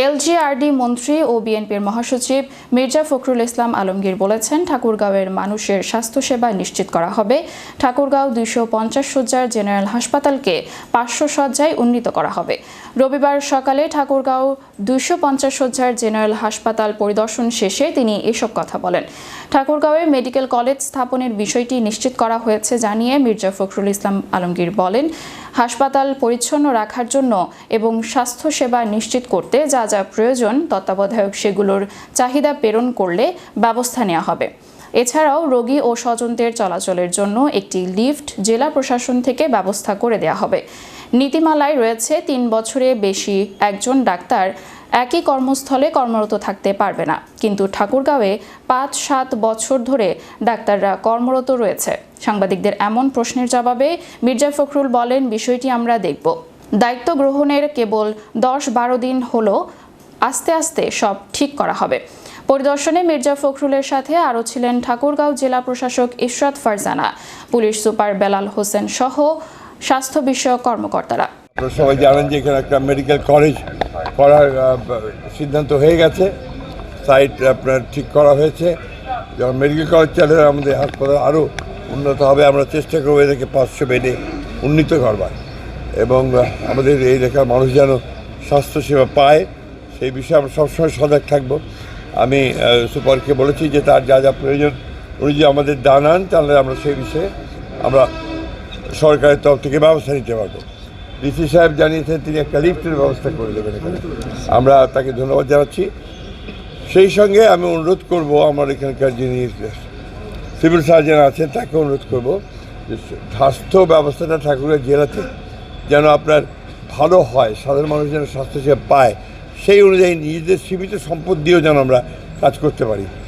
LGRD মন্ত্রী ও বিএনপির মহাসচিব মির্জা ফখরুল ইসলাম আলমগীর বলেছেন, ঠাকুরগাঁওয়ের মানুষের স্বাস্থ্যসেবা নিশ্চিত করা হবে। ঠাকুরগাঁও 250 শয্যার জেনারেল হাসপাতালকে 500 শয্যায় উন্নীত করা হবে। রবিবার সকালে ঠাকুরগাঁও 250 শয্যার জেনারেল হাসপাতাল পরিদর্শন শেষে তিনি এসব কথা বলেন। ঠাকুরগাঁওয়ে মেডিকেল কলেজ স্থাপনের বিষয়টি নিশ্চিত করা হয়েছে জানিয়ে মির্জা ফখরুল ইসলাম আলমগীর বলেন, হাসপাতাল পরিচ্ছন্ন রাখার জন্য এবং স্বাস্থ্যসেবা নিশ্চিত করতে যা যা প্রয়োজন তত্ত্বাবধায়ক সেগুলোর চাহিদা প্রেরণ করলে ব্যবস্থা নেওয়া হবে। এছাড়াও রোগী ও স্বজনদের চলাচলের জন্য একটি লিফট জেলা প্রশাসন থেকে ব্যবস্থা করে দেওয়া হবে। নীতিমালায় রয়েছে 3 বছরে বেশি একজন ডাক্তার একই কর্মস্থলে কর্মরত থাকতে পারবে না, কিন্তু ঠাকুরগাঁওয়ে 5-7 বছর ধরে ডাক্তাররা কর্মরত রয়েছে। সাংবাদিকদের এমন প্রশ্নের জবাবে মির্জা ফখরুল বলেন, বিষয়টি আমরা দেখব। দায়িত্ব গ্রহণের কেবল 10-12 দিন হলো, আস্তে আস্তে সব ঠিক করা হবে। পরিদর্শনে মির্জা ফখরুলের সাথে আরও ছিলেন ঠাকুরগাঁও জেলা প্রশাসক ইশরাত ফারজানা, পুলিশ সুপার বেলাল হোসেন সহ স্বাস্থ্য বিষয়ক কর্মকর্তারা। সবাই জানেন যে এখানে একটা মেডিকেল কলেজ করার সিদ্ধান্ত হয়ে গেছে, সাইট আপনার ঠিক করা হয়েছে। যখন মেডিকেল কলেজ চালু আমাদের হাসপাতাল আরও উন্নত হবে। আমরা চেষ্টা করবো এদেরকে 500 বেডে উন্নীত করবার এবং আমাদের এই এলাকার মানুষ যেন স্বাস্থ্যসেবা পায় সেই বিষয়ে আমরা সবসময় সজাগ থাকব। আমি সুপারকে বলেছি যে তার যা যা প্রয়োজন উনি যে আমাদের জানান, তাহলে আমরা সেই বিষয়ে আমরা সরকারের তরফ থেকে ব্যবস্থা নিতে পারবো। ডিসি সাহেব জানিয়েছেন তিনি একটা লিফটের ব্যবস্থা করে দেবেন এখানে, আমরা তাকে ধন্যবাদ জানাচ্ছি। সেই সঙ্গে আমি অনুরোধ করব আমার এখানকার যিনি সিভিল সার্জন আছেন তাকে অনুরোধ করব যে স্বাস্থ্য ব্যবস্থাটা ঠাকুরগাঁও জেলাতে যেন আপনার ভালো হয়, সাধারণ মানুষ যেন স্বাস্থ্যসেবা পায়, সেই অনুযায়ী নিজেদের সীমিত সম্পদ দিয়েও যেন আমরা কাজ করতে পারি।